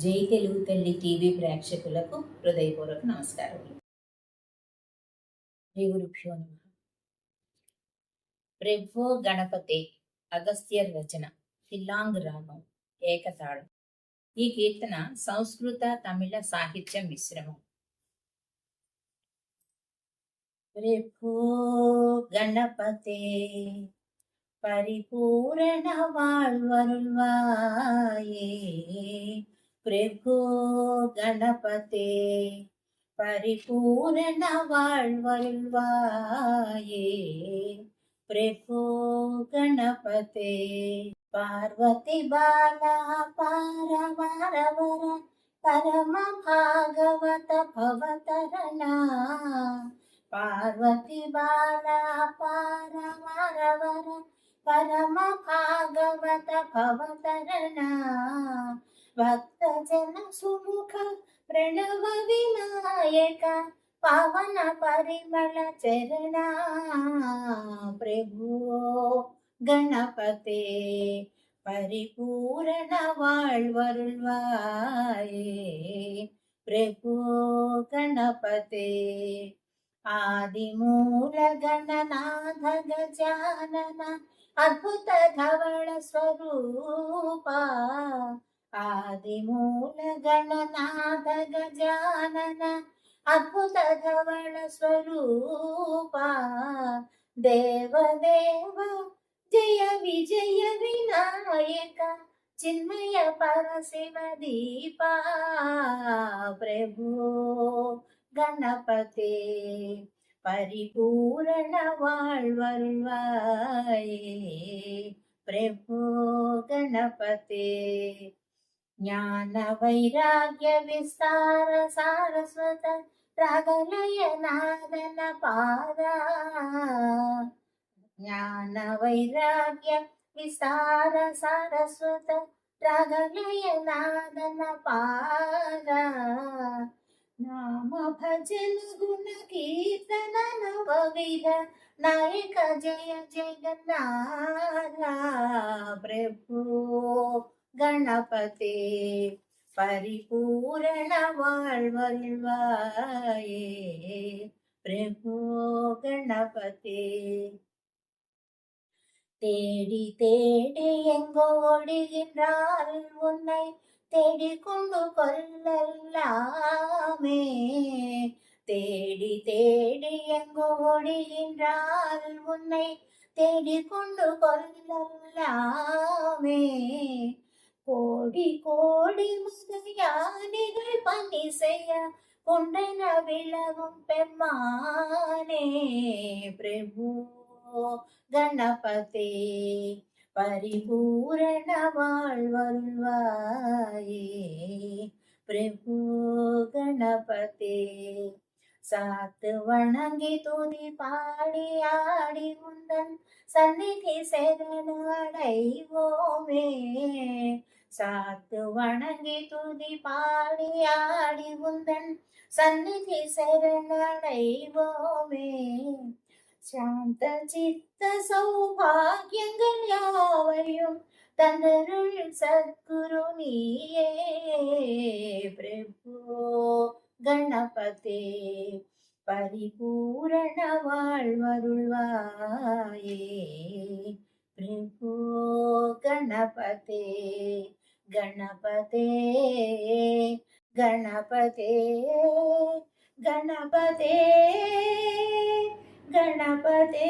జై తెలుగు తల్లి టీవీ ప్రేక్షకులకు హృదయపూర్వక నమస్కారములు. శ్రీ గురుభ్యో నమః. ప్రభో గణపతే అగస్త్యర్ రచన, ఫిల్లాంగ్ రాగం, ఏకతాళం. ఈ కీర్తన సంస్కృత తమిళ సాహిత్యం మిశ్రమం. ప్రభో గణపతే పరిపూரண வாழ்வருள்வாயே, பிரபோ கணபதே பரிபூரண வாழ்வருள்வாயே, பிரபோ கணபதே. பார்வதி பாலா பாரவாரவர பரம பாகவத பவதரணா, பார்வதி பாலா பாரவாரவர పరమ భాగవత భవతరణ, భక్త జన సుముఖ ప్రణవ వినాయక పవన పరిమళ చరణ, ప్రభు గణపతే పరిపూரண வாழ்வருள்வாயே, ప్రభు గణపతే. ఆదిమూల గణనాథ గజానన అద్భుత ధవళ స్వరూప, ఆదిమూల గణనాథ గజానన అద్భుత ధవళ స్వరూప, దేవదేవ జయ విజయ వినాయక చిన్మయ పరశివ దీప, ప్రభు గణపతే పరిపూరణ வாழ்வருள்வாயே, ప్రభు గణపతే. జ్ఞాన వైరాగ్య విస్తార సారస్వత రాగలయ నాదన పాద, జ్ఞాన వైరాగ్య విస్తార సారస్వత రాగలయ నాదన పాద, నామ భజన గుణ కీర్తన నవవిధ నాయక జయ జగన్నాథ, ప్రభు గణపతే పరిపూరణ வாழ்வருள்வாயே, ప్రభు గణపతే. தேடி தேடி எங்கோ ஓடுகின்றார் உன்னை தேடிக்கொண்டு கொல்லல்லாமே, தேடி தேடி எங்கோ ஓடுகின்றார் உன்னை தேடிக்கொண்டு கொல்லல்லாமே, கோடி கோடி மதயானிகள் பணி செய்ய கொண்டன விலகும் பெம்மானே, பிரபு గణపతే పరిపూరణ வாழ்வருள்வாயே, ప్రభు గణపతే. சாத்து வணங்கி துதி பாடி ஆடி உந்தன் சந்நிதி சரணு அடைவோமே, சாத்து வணங்கி துதி பாடி ஆடி உந்தன் சந்நிதி சரணு அடைவோமே, சாந்த சித்த சௌபாகியங்கள் யாவையும் தந்தருள் சத்குரு நீயே, பிரபு கணபதே பரிபூரண வாழ்வருள்வாயே, பிரபு கணபதே. கணபதே கணபதே கணபதே గణపతే